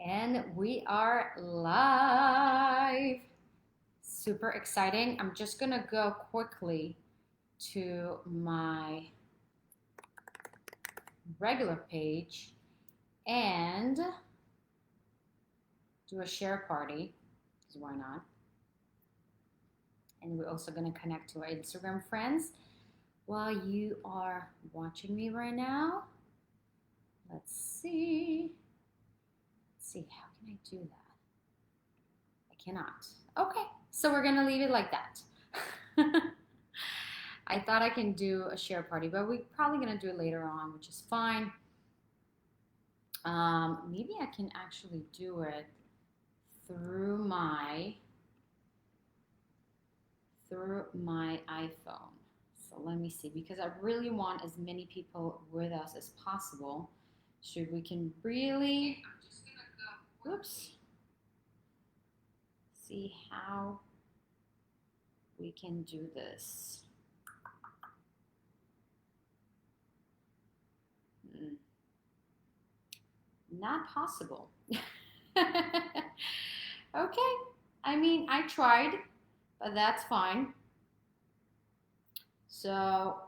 And we are live. Super exciting. I'm just going to go quickly to my regular page and do a share party, because why not? And we're also going to connect to our Instagram friends while you are watching me right now. Let's see. How can I do that? I cannot. Okay, so we're gonna leave it like that. I thought I can do a share party, but we're probably gonna do it later on, which is fine. Maybe I can actually do it through my iPhone. So let me see, because I really want as many people with us as possible. Should we can really, whoops, see how we can do this. Not possible. Okay, I mean, I tried, but that's fine. So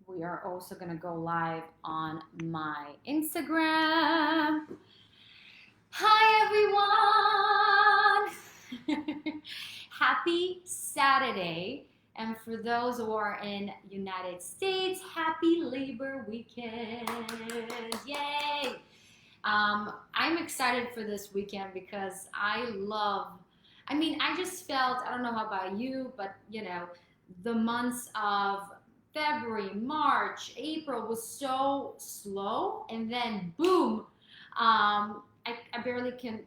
we are also gonna go live on my Instagram. Hi everyone! Happy Saturday. And for those who are in United States, happy Labor Weekend. Yay! I'm excited for this weekend because I just felt, I don't know how about you, but the months of February, March, April was so slow, and then boom, I barely can,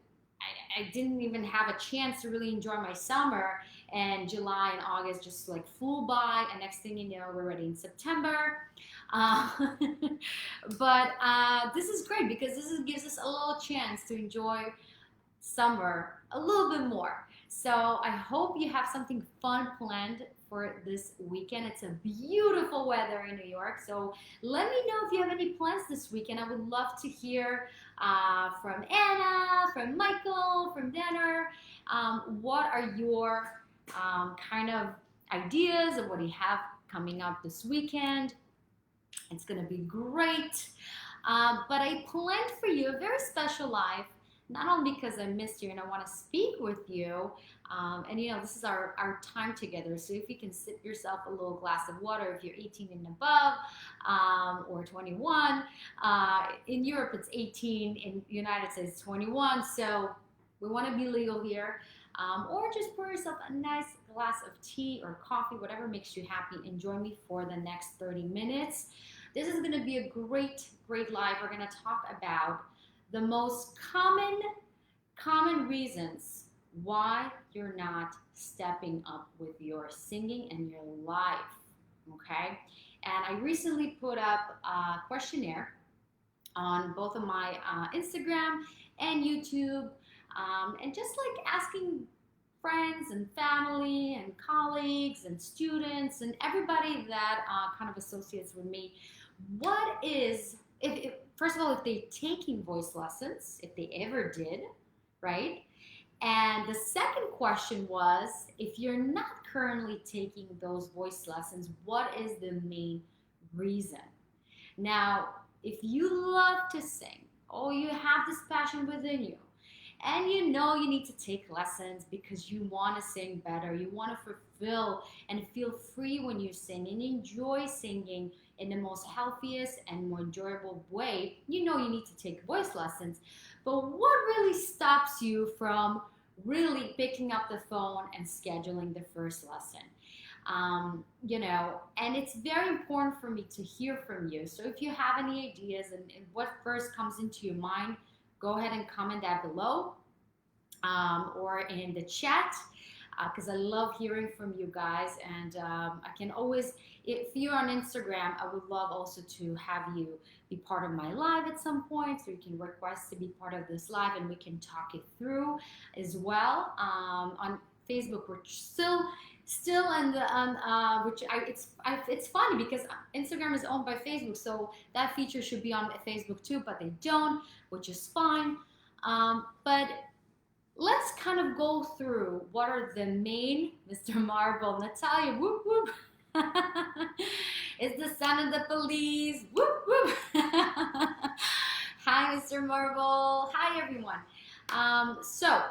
I didn't even have a chance to really enjoy my summer, and July and August just like flew by, and next thing you know, we're already in September. Uh, but this is great because gives us a little chance to enjoy summer a little bit more. So I hope you have something fun planned for this weekend. It's a beautiful weather in New York. So let me know if you have any plans this weekend. I would love to hear from Anna, from Michael, from Danner. What are your kind of ideas of what you have coming up this weekend? It's going to be great. But I planned for you a very special live, not only because I missed you and I want to speak with you. And this is our time together. So if you can sip yourself a little glass of water, if you're 18 and above, or 21. In Europe, it's 18. In the United States, it's 21. So we want to be legal here. Or just pour yourself a nice glass of tea or coffee, whatever makes you happy, and join me for the next 30 minutes. This is going to be a great live. We're going to talk about the most common reasons why you're not stepping up with your singing and your life, okay? And I recently put up a questionnaire on both of my Instagram and YouTube, and just like asking friends and family and colleagues and students and everybody that kind of associates with me, what is, if first of all, if they're taking voice lessons, if they ever did, right? And the second question was, if you're not currently taking those voice lessons, what is the main reason? Now, if you love to sing, or you have this passion within you, and you know you need to take lessons because you want to sing better, you want to fulfill and feel free when you sing and enjoy singing in the most healthiest and more enjoyable way, you know you need to take voice lessons. But what really stops you from really picking up the phone and scheduling the first lesson? And it's very important for me to hear from you. So if you have any ideas and what first comes into your mind, go ahead and comment that below, or in the chat, because I love hearing from you guys. And I can always, if you're on Instagram, I would love also to have you be part of my live at some point, so you can request to be part of this live and we can talk it through as well. On Facebook, we're still in the it's funny because Instagram is owned by Facebook, so that feature should be on Facebook too, but they don't, which is fine. But let's kind of go through what are the main, Mr. Marble, Natalia, whoop whoop. It's the son of the police, whoop whoop. Hi, Mr. Marble. Hi, everyone. So,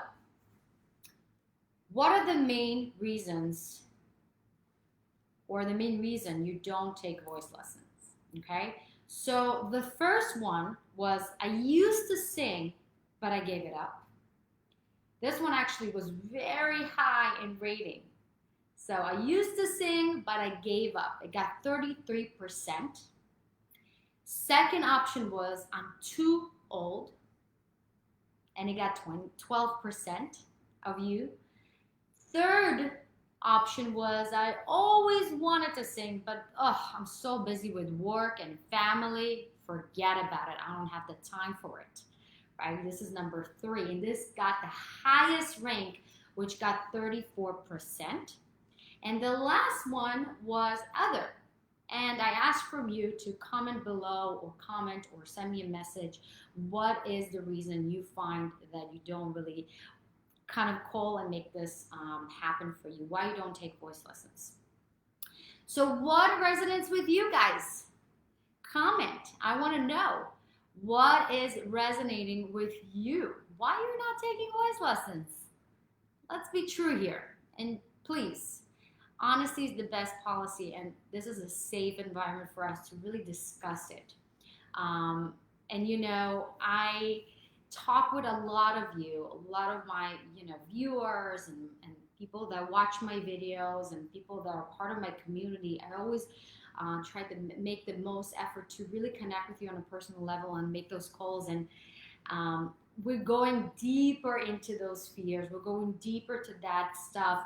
what are the main reasons or the main reason you don't take voice lessons? Okay, so the first one was I used to sing, but I gave it up. This one actually was very high in rating. So I used to sing, but I gave up. It got 33%. Second option was I'm too old, and it got 12% of you. Third option was I always wanted to sing, but I'm so busy with work and family. Forget about it. I don't have the time for it. Right? This is number 3, and this got the highest rank, which got 34%. And the last one was other. And I asked from you to comment below or comment or send me a message. What is the reason you find that you don't really kind of call and make this happen for you? Why you don't take voice lessons? So what resonates with you guys? Comment. I want to know what is resonating with you. Why you're not taking voice lessons? Let's be true here. And please, honesty is the best policy, and this is a safe environment for us to really discuss it. And you know, I talk with a lot of you, a lot of my viewers and people that watch my videos and people that are part of my community. I always try to make the most effort to really connect with you on a personal level and make those calls. And we're going deeper into those fears. We're going deeper to that stuff.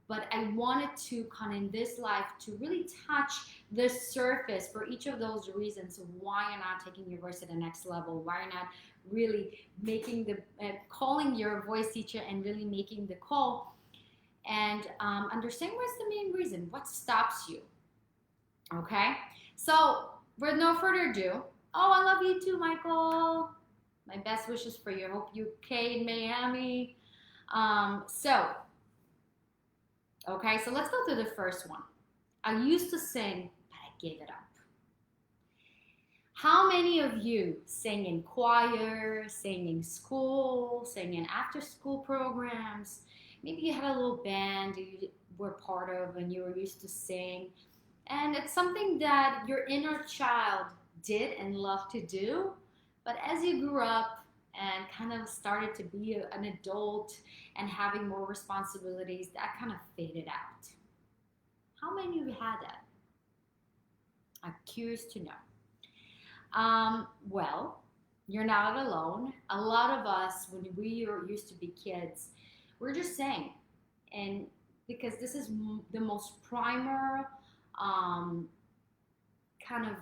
But I wanted to kind of in this life to really touch the surface for each of those reasons of why you're not taking your voice to the next level, why you're not really making the calling your voice teacher and really making the call, and understand what's the main reason, what stops you. Okay, so with no further ado, I love you too, Michael. My best wishes for you. I hope you okay in Miami. Okay, so let's go through the first one. I used to sing, but I gave it up. How many of you sang in choir, sang in school, sang in after-school programs? Maybe you had a little band you were part of and you were used to sing. And it's something that your inner child did and loved to do. But as you grew up and kind of started to be an adult and having more responsibilities, that kind of faded out. How many of you had that? I'm curious to know. Well, you're not alone. A lot of us, when we used to be kids, we're just saying, and because this is the most primer kind of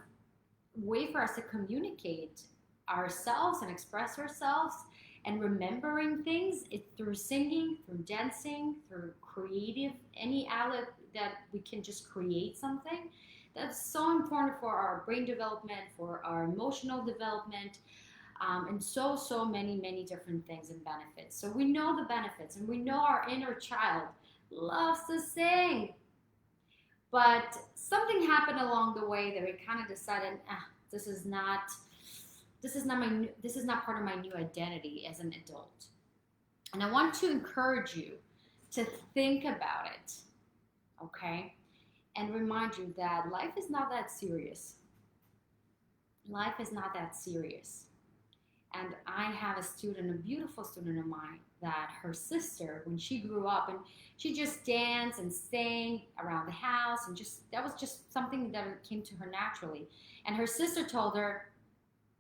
way for us to communicate ourselves and express ourselves and remembering things, it's through singing, through dancing, through creative, any outlet that we can just create something. That's so important for our brain development, for our emotional development, and so many different things and benefits. So we know the benefits, and we know our inner child loves to sing. But something happened along the way that we kind of decided, this is not part of my new identity as an adult. And I want to encourage you to think about it, okay? And remind you that life is not that serious. Life is not that serious. And I have a beautiful student of mine, that her sister, when she grew up, and she just danced and sang around the house, and that was just something that came to her naturally. And her sister told her,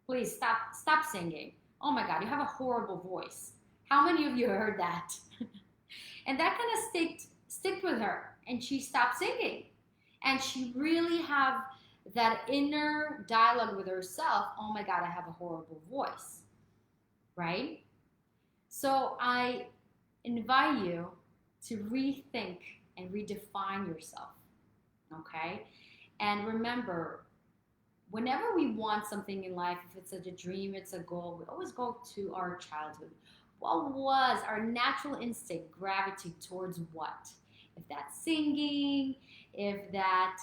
please stop singing. Oh my God, you have a horrible voice. How many of you heard that? And that kind of sticked with her, and she stopped singing. And she really have that inner dialogue with herself. Oh my God, I have a horrible voice, right? So I invite you to rethink and redefine yourself, okay? And remember, whenever we want something in life, if it's a dream, it's a goal, we always go to our childhood. What was our natural instinct gravitate towards what? If that's singing, if that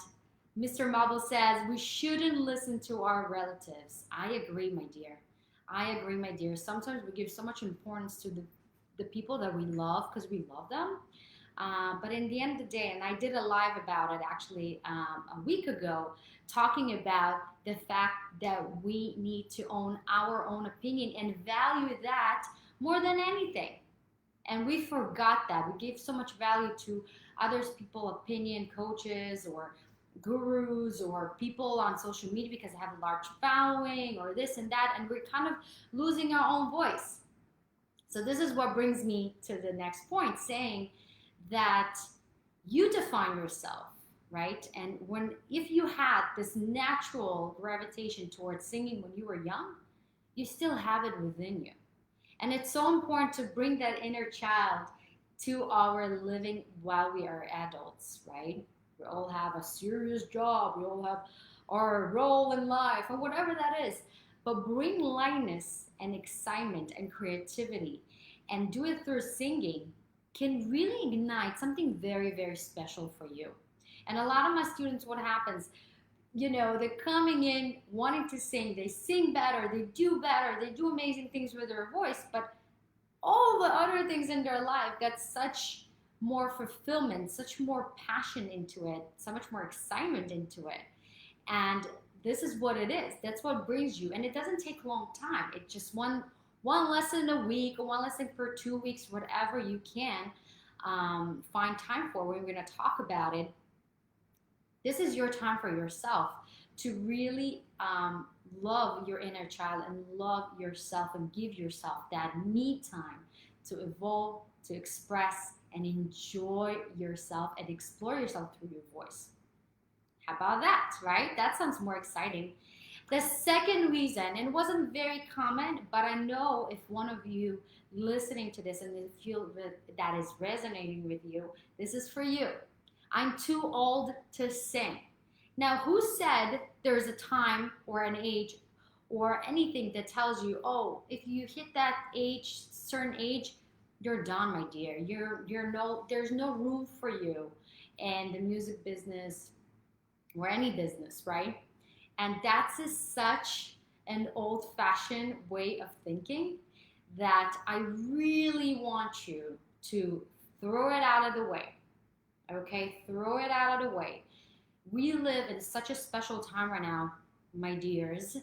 Mr. Marble says we shouldn't listen to our relatives. I agree, my dear. I agree, my dear. Sometimes we give so much importance to the people that we love because we love them. But in the end of the day, and I did a live about it actually a week ago, talking about the fact that we need to own our own opinion and value that more than anything. And we forgot that. We gave so much value to others people opinion, coaches or gurus or people on social media because they have a large following or this and that, and we're kind of losing our own voice. So this is what brings me to the next point, saying that you define yourself, right? And when if you had this natural gravitation towards singing when you were young, you still have it within you. And it's so important to bring that inner child to our living while we are adults, right? We all have a serious job, we all have our role in life, or whatever that is. But bring lightness and excitement and creativity and do it through singing can really ignite something very, very special for you. And a lot of my students, what happens, they're coming in wanting to sing. They sing better, they do amazing things with their voice, but all the other things in their life got such more fulfillment, such more passion into it, so much more excitement into it. And this is what it is. That's what brings you. And it doesn't take a long time. It's just one lesson a week or one lesson for 2 weeks, whatever you can find time for. We're going to talk about it. This is your time for yourself to really love your inner child and love yourself and give yourself that me time to evolve, to express, and enjoy yourself and explore yourself through your voice. How about that, right? That sounds more exciting. The second reason, and it wasn't very common, but I know if one of you listening to this and you feel that is resonating with you, this is for you. I'm too old to sing. Now, who said there's a time or an age or anything that tells you, oh, if you hit that age, certain age, you're done, my dear. There's no room for you in the music business or any business, right? And that's such an old-fashioned way of thinking that I really want you to throw it out of the way. Okay, throw it out of the way. We live in such a special time right now, my dears,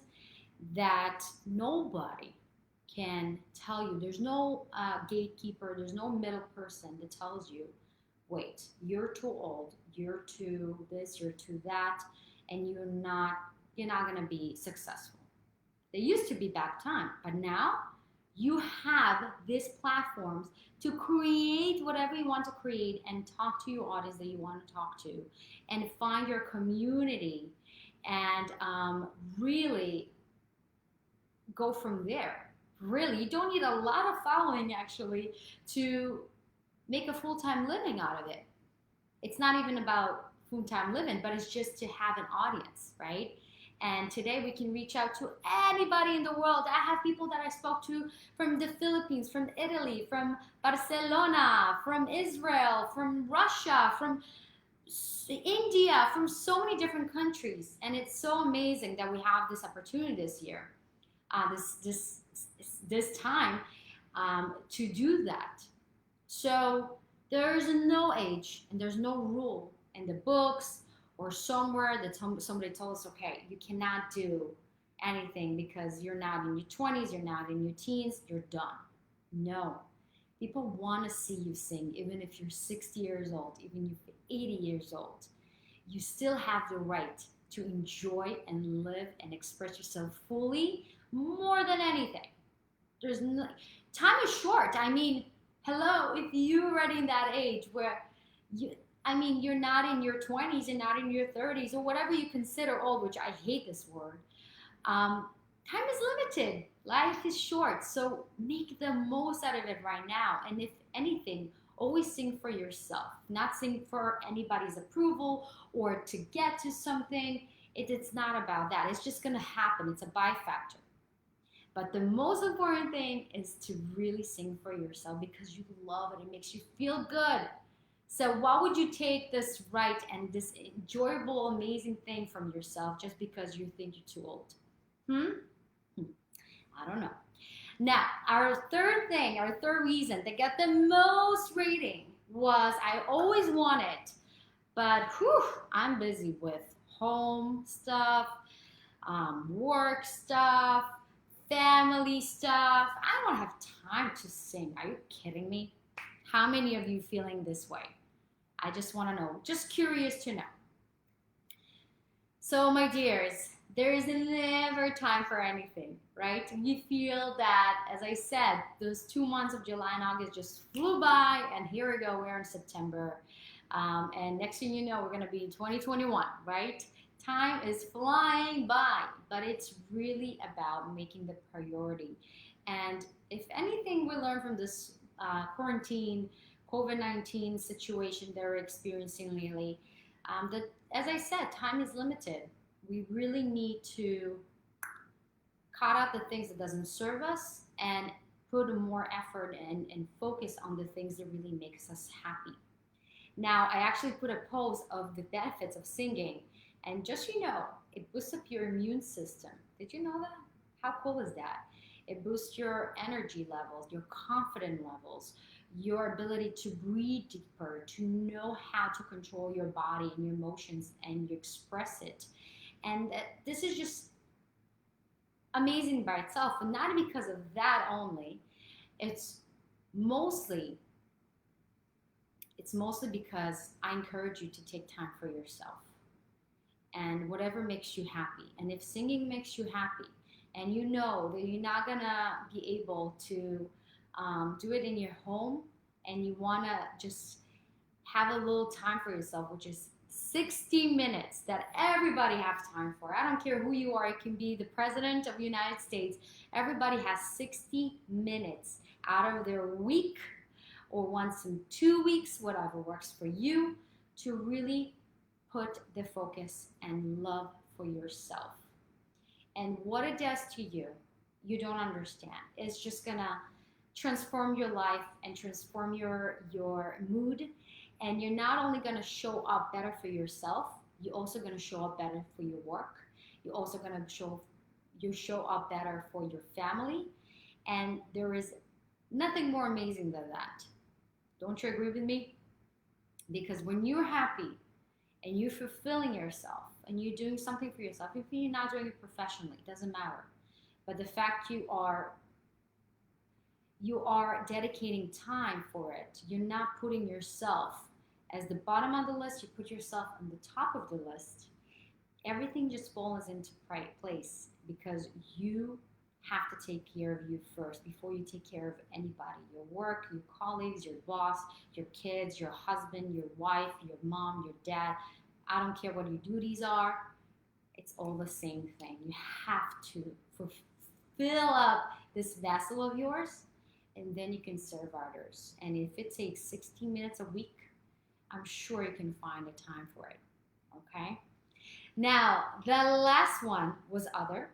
that nobody can tell you. There's no gatekeeper, there's no middle person that tells you, wait, you're too old, you're too this, you're too that, and you're not going to be successful. There used to be back time, but now you have these platforms to create whatever you want to create and talk to your audience that you want to talk to and find your community and really go from there. Really, you don't need a lot of following actually to make a full-time living out of it. It's not even about full-time living, but it's just to have an audience, right? And today we can reach out to anybody in the world. I have people that I spoke to from the Philippines, from Italy, from Barcelona, from Israel, from Russia, from India, from so many different countries. And it's so amazing that we have this opportunity this year, this time to do that. So there's no age and there's no rule in the books or somewhere that somebody told us, okay, you cannot do anything because you're not in your 20s, you're not in your teens, you're done. No. People want to see you sing, even if you're 60 years old, even if you're 80 years old. You still have the right to enjoy and live and express yourself fully more than anything. Time is short. I mean, hello, if you're already in that age where you're not in your 20s and not in your 30s or whatever you consider old, which I hate this word. Time is limited. Life is short. So make the most out of it right now. And if anything, always sing for yourself, not sing for anybody's approval or to get to something. It's not about that. It's just gonna happen. It's a by factor. But the most important thing is to really sing for yourself because you love it. It makes you feel good. So why would you take this right and this enjoyable, amazing thing from yourself just because you think you're too old? Hmm? I don't know. Now, our third thing, our third reason to get the most rating was I always wanted, but whew, I'm busy with home stuff, work stuff, family stuff. I don't have time to sing. Are you kidding me? How many of you feeling this way? I just want to know. Just curious to know. So, my dears, there is never time for anything, right? You feel that, as I said, those 2 months of July and August just flew by, and here we go, we're in September. And next thing you know, we're going to be in 2021, right? Time is flying by, but it's really about making the priority. And if anything we learn from this quarantine, COVID-19 situation that we're experiencing lately, that, as I said, time is limited. We really need to cut out the things that doesn't serve us and put more effort and focus on the things that really makes us happy. Now, I actually put a post of the benefits of singing, and just so you know, it boosts up your immune system. Did you know that? How cool is that? It boosts your energy levels, your confidence levels, your ability to breathe deeper, to know how to control your body and your emotions and you express it. And this is just amazing by itself, and not because of that only. It's mostly it's mostly because I encourage you to take time for yourself and whatever makes you happy. And if singing makes you happy, and you know that you're not gonna be able to do it in your home, and you wanna just have a little time for yourself, which is 60 minutes that everybody has time for. I don't care who you are. It can be the president of the United States. Everybody has 60 minutes out of their week or once in 2 weeks, whatever works for you, to really put the focus and love for yourself. And what it does to you, you don't understand. It's just gonna transform your life and transform your mood. And you're not only gonna show up better for yourself, you're also gonna show up better for your work. You're also gonna show up better for your family. And there is nothing more amazing than that. Don't you agree with me? Because when you're happy and you're fulfilling yourself and you're doing something for yourself, if you're not doing it professionally, it doesn't matter. But the fact you are dedicating time for it. You're not putting yourself as the bottom of the list, you put yourself on the top of the list. Everything just falls into place because you have to take care of you first before you take care of anybody. Your work, your colleagues, your boss, your kids, your husband, your wife, your mom, your dad. I don't care what your duties are. It's all the same thing. You have to fill up this vessel of yours, and then you can serve others. And if it takes 60 minutes a week, I'm sure you can find a time for it. Okay? Now, the last one was other,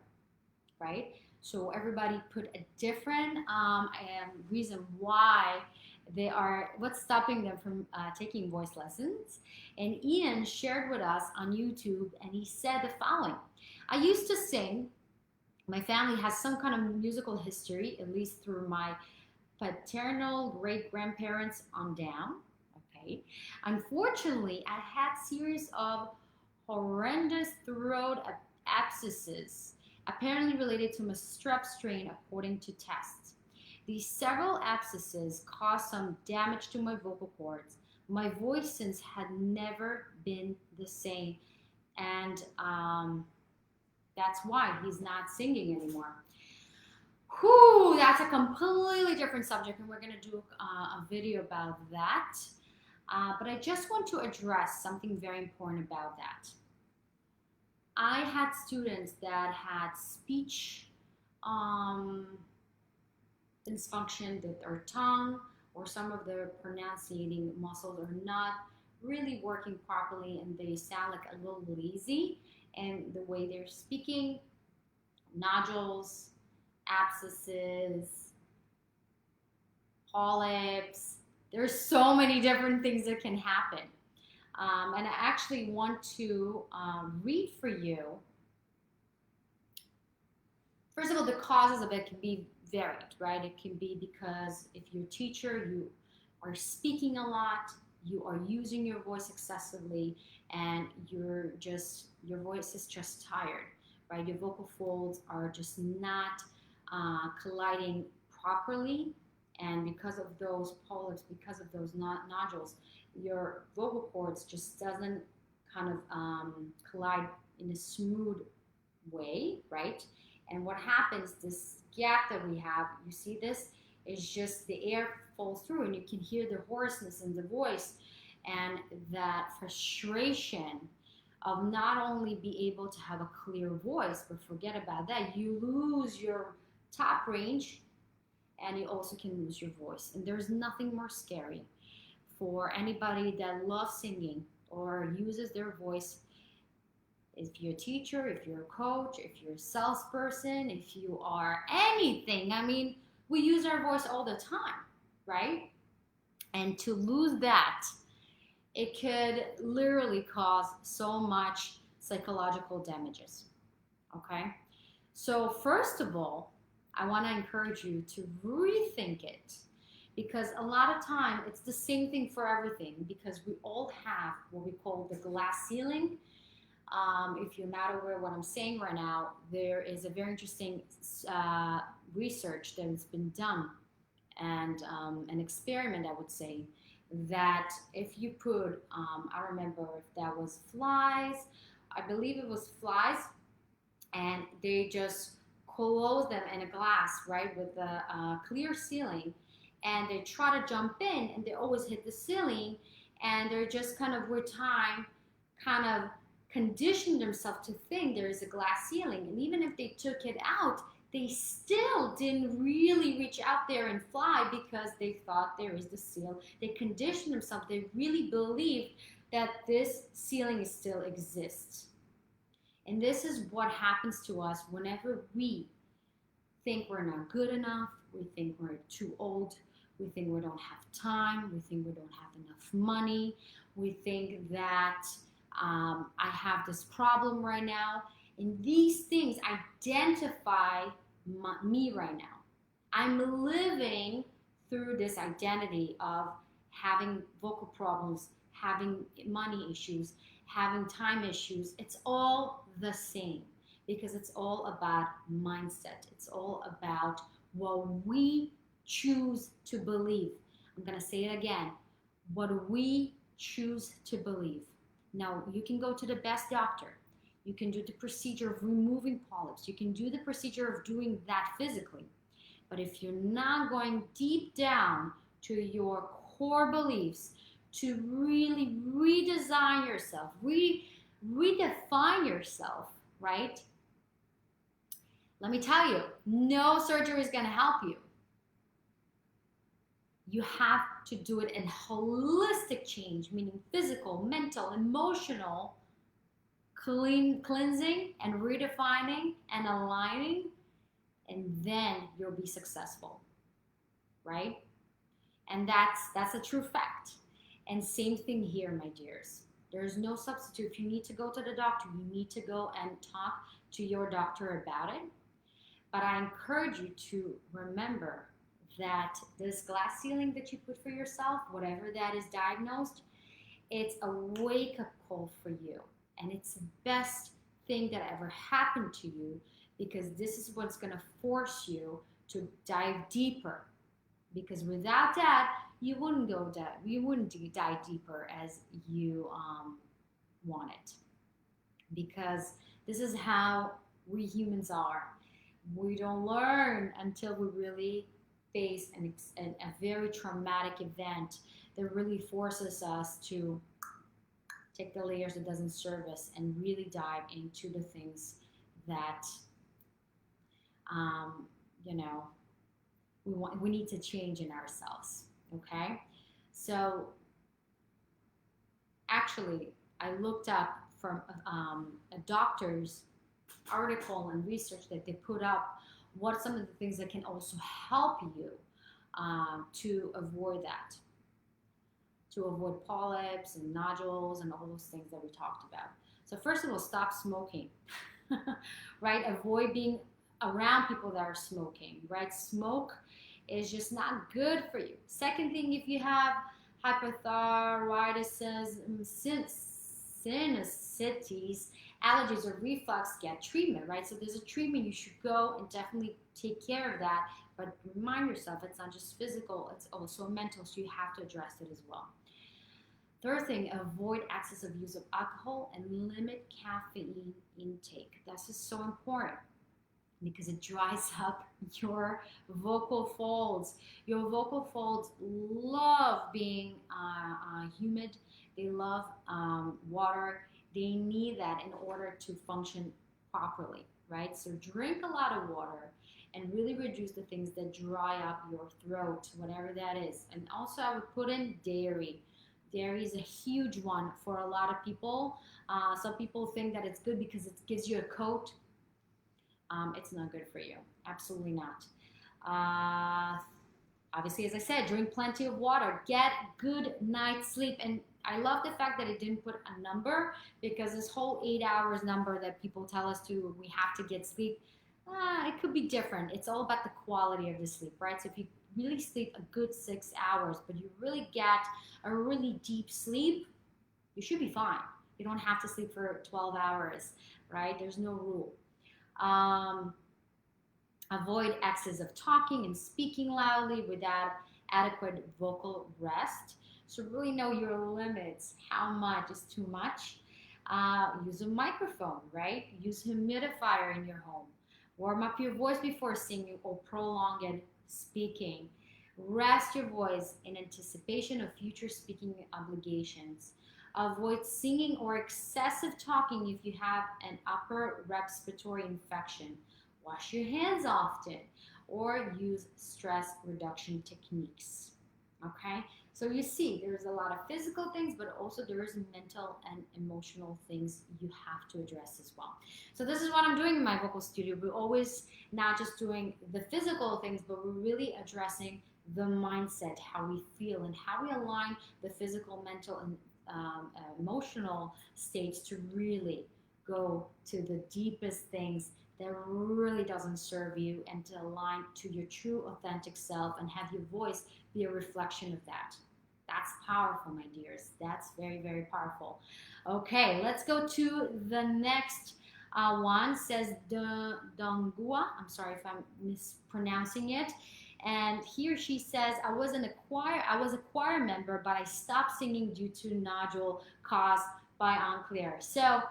right? So everybody put a different reason why what's stopping them from taking voice lessons. And Ian shared with us on YouTube, and he said the following: I used to sing. My family has some kind of musical history, at least through my paternal great-grandparents on down. Okay. Unfortunately, I had series of horrendous throat abscesses, apparently related to a strep strain according to tests. These several abscesses caused some damage to my vocal cords. My voice since had never been the same, and that's why he's not singing anymore. Whew, that's a completely different subject, and we're going to do a video about that. But I just want to address something very important about that. I had students that had speech dysfunction, that their tongue or some of their pronunciating muscles are not really working properly, and they sound like a little lazy, and the way they're speaking, nodules, abscesses, polyps. There's so many different things that can happen. And I actually want to read for you. First of all, the causes of it can be varied, right? It can be because if you're a teacher, you are speaking a lot, you are using your voice excessively, and your voice is just tired, right? Your vocal folds are just not colliding properly, and because of those polyps, because of those nodules, your vocal cords just doesn't kind of collide in a smooth way, right? And what happens, this gap that we have, you see this, is just the air falls through and you can hear the hoarseness in the voice and that frustration of not only be able to have a clear voice, but forget about that, you lose your top range and you also can lose your voice. And there's nothing more scary for anybody that loves singing or uses their voice. If you're a teacher, if you're a coach, if you're a salesperson, if you are anything, I mean, we use our voice all the time, right? And to lose that, it could literally cause so much psychological damages, okay? So first of all, I want to encourage you to rethink it, because a lot of time it's the same thing for everything, because we all have what we call the glass ceiling. If you're not aware of what I'm saying right now, there is a very interesting research that has been done, and an experiment, I would say, that if you put, I remember if that was flies, I believe it was flies, and they just close them in a glass, right, with a clear ceiling, and they try to jump in, and they always hit the ceiling, and they're just kind of with time, kind of conditioned themselves to think there is a glass ceiling. And even if they took it out, they still didn't really reach out there and fly because they thought there is the ceiling. They conditioned themselves. They really believed that this ceiling still exists. And this is what happens to us whenever we think we're not good enough, we think we're too old, we think we don't have time, we think we don't have enough money, we think that I have this problem right now. And these things identify me right now. I'm living through this identity of having vocal problems, having money issues, having time issues. It's all the same because it's all about mindset. It's all about what we choose to believe. I'm going to say it again. What we choose to believe. Now, you can go to the best doctor. You can do the procedure of removing polyps. You can do the procedure of doing that physically. But if you're not going deep down to your core beliefs, to really redesign yourself, redefine yourself, right? Let me tell you, no surgery is going to help you. You have to do it in holistic change, meaning physical, mental, emotional, cleansing and redefining and aligning, and then you'll be successful, right? And that's a true fact. And same thing here, my dears. There's no substitute. If you need to go to the doctor, you need to go and talk to your doctor about it. But I encourage you to remember that this glass ceiling that you put for yourself, whatever that is diagnosed, it's a wake-up call for you. And it's the best thing that ever happened to you, because this is what's going to force you to dive deeper. Because without that, you wouldn't dive deeper as you want it. Because this is how we humans are. We don't learn until we really face a very traumatic event that really forces us to take the layers that doesn't serve us and really dive into the things that we need to change in ourselves. Okay, so actually I looked up from a doctor's article and research that they put up, what some of the things that can also help you to avoid that, to avoid polyps and nodules and all those things that we talked about. So first of all, stop smoking, right? Avoid being around people that are smoking, right? Smoke is just not good for you. Second thing, if you have hypothyroidism, sinusitis, allergies, or reflux, get treatment, right? So there's a treatment, you should go and definitely take care of that. But remind yourself, it's not just physical, it's also mental, so you have to address it as well. Third thing, avoid excessive use of alcohol and limit caffeine intake. This is so important because it dries up your vocal folds. Your vocal folds love being humid. They love water. They need that in order to function properly, right? So drink a lot of water and really reduce the things that dry up your throat, whatever that is. And also I would put in dairy. Dairy is a huge one for a lot of people. Some people think that it's good because it gives you a coat. It's not good for you. Absolutely not. Obviously, as I said, drink plenty of water. Get good night's sleep. And I love the fact that it didn't put a number, because this whole 8 hours number that people tell us to, we have to get sleep, it could be different. It's all about the quality of the sleep, right? So if you really sleep a good 6 hours, but you really get a really deep sleep, you should be fine. You don't have to sleep for 12 hours, right? There's no rule. Avoid excess of talking and speaking loudly without adequate vocal rest. So really know your limits. How much is too much? Use a microphone, right? Use humidifier in your home. Warm up your voice before singing or prolonged speaking. Rest your voice in anticipation of future speaking obligations. Avoid singing or excessive talking if you have an upper respiratory infection. Wash your hands often, or use stress reduction techniques. Okay, so you see there's a lot of physical things, but also there is mental and emotional things you have to address as well. So this is what I'm doing in my vocal studio. We're always not just doing the physical things, but we're really addressing the mindset, how we feel, and how we align the physical, mental, and emotional states to really go to the deepest things that really doesn't serve you, and to align to your true authentic self and have your voice be a reflection of that. That's powerful, my dears. That's very, very powerful. Okay, let's go to the next one. Says Dongua. I'm sorry if I'm mispronouncing it. And he or she says, I was a choir member, but I stopped singing due to nodule caused by unclear. So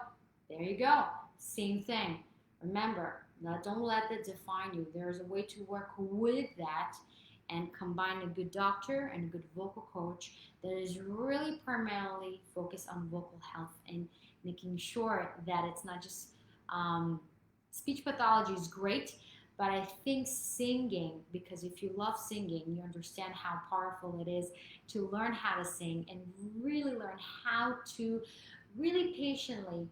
there you go. Same thing. Remember, don't let that define you. There's a way to work with that and combine a good doctor and a good vocal coach that is really primarily focused on vocal health and making sure that it's not just speech pathology is great, but I think singing, because if you love singing, you understand how powerful it is to learn how to sing and really learn how to really patiently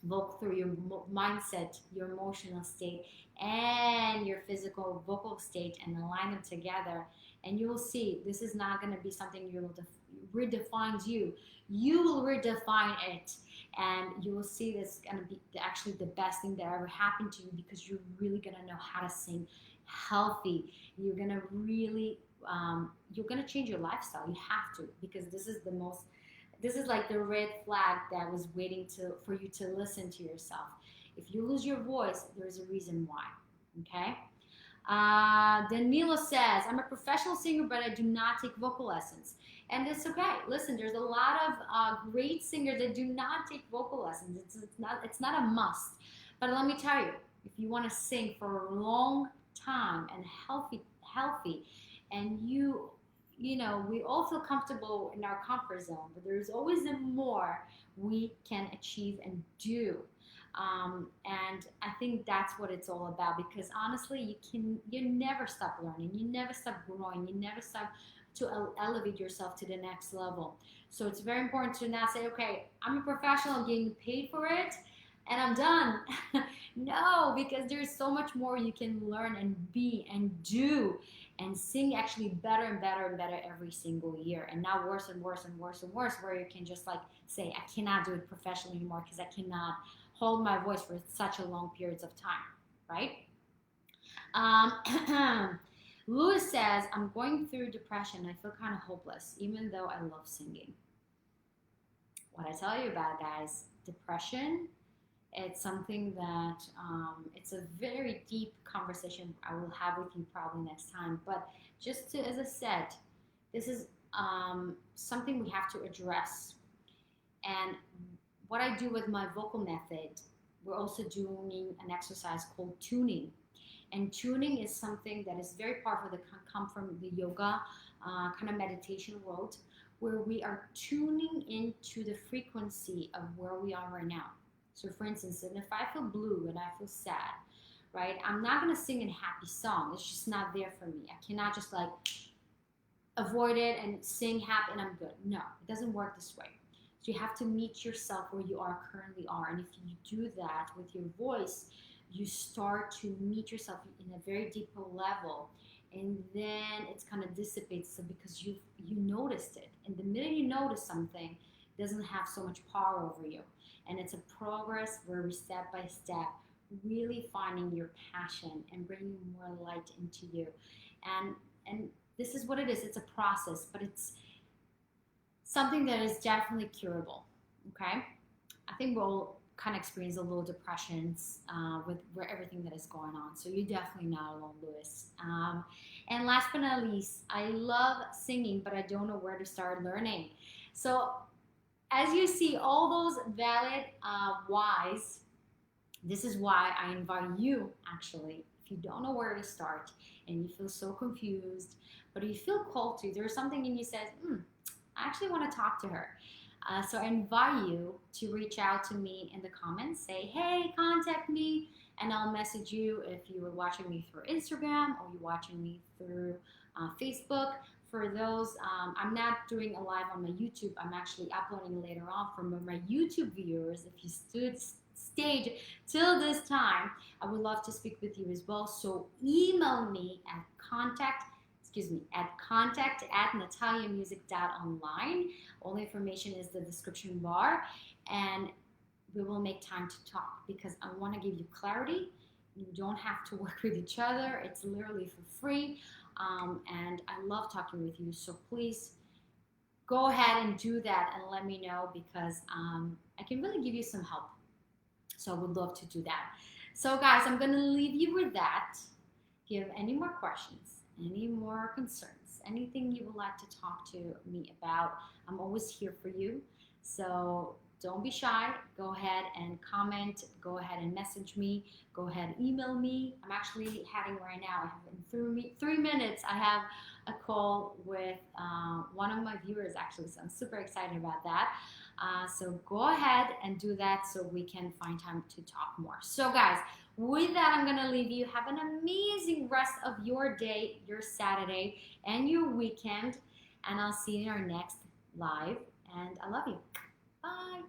vocal through your mindset, your emotional state, and your physical vocal state, and align them together. And you will see this is not going to be something you will redefines you. You will redefine it, and you will see this is going to be actually the best thing that ever happened to you, because you're really going to know how to sing healthy. You're going to really you're going to change your lifestyle. You have to, because this is like the red flag that was waiting for you to listen to yourself. If you lose your voice, there's a reason why. Okay. Then Milo says, I'm a professional singer, but I do not take vocal lessons. And it's okay. Listen, there's a lot of great singers that do not take vocal lessons. It's not a must. But let me tell you, if you want to sing for a long time and healthy, and we all feel comfortable in our comfort zone, but there's always more we can achieve and do. And I think that's what it's all about, because honestly, you never stop learning, you never stop growing, you never stop to elevate yourself to the next level. So it's very important to not say, okay, I'm a professional, I'm getting paid for it, and I'm done. No, because there's so much more you can learn and be and do and sing actually better and better and better every single year. And now worse and worse and worse and worse, where you can just like say, I cannot do it professionally anymore because I cannot hold my voice for such a long periods of time, right? Lewis says, I'm going through depression. I feel kind of hopeless, even though I love singing. What I tell you about, guys, depression, it's something that it's a very deep conversation I will have with you probably next time. But just to, as I said, this is something we have to address. And what I do with my vocal method, we're also doing an exercise called tuning. And tuning is something that is very powerful that can come from the yoga kind of meditation world, where we are tuning into the frequency of where we are right now. So for instance, and if I feel blue and I feel sad, right, I'm not going to sing a happy song. It's just not there for me. I cannot just like avoid it and sing happy and I'm good. No, it doesn't work this way. So you have to meet yourself where you are currently are. And if you do that with your voice, you start to meet yourself in a very deeper level, and then it's kind of dissipates. So because you noticed it, and the minute you notice something, it doesn't have so much power over you. And it's a progress where we step by step really finding your passion and bringing more light into you. And this is what it is. It's a process, but it's something that is definitely curable. Okay, I think we'll kind of experience a little depressions with where everything that is going on. So you're definitely not alone, Lewis. And last but not least, I love singing, but I don't know where to start learning. So as you see, all those valid whys, this is why I invite you, actually, if you don't know where to start and you feel so confused, but you feel called to, there's something in you says, I actually want to talk to her. So I invite you to reach out to me in the comments. Say, hey, contact me, and I'll message you if you were watching me through Instagram or you're watching me through Facebook. For those, I'm not doing a live on my YouTube. I'm actually uploading later on for my YouTube viewers. If you stayed till this time, I would love to speak with you as well. So email me at contact@nataliamusic.online. All the information is the description bar, and we will make time to talk because I want to give you clarity. You don't have to work with each other. It's literally for free, and I love talking with you. So please go ahead and do that and let me know because I can really give you some help. So I would love to do that. So guys, I'm going to leave you with that. If you have any more questions, any more concerns, anything you would like to talk to me about, I'm always here for you. So don't be shy. Go ahead and comment. Go ahead and message me. Go ahead and email me. I'm actually heading right now. I have in 3 minutes. I have a call with one of my viewers actually. So I'm super excited about that. So go ahead and do that so we can find time to talk more. So guys, with that, I'm going to leave you. Have an amazing rest of your day, your Saturday, and your weekend. And I'll see you in our next live. And I love you. Bye.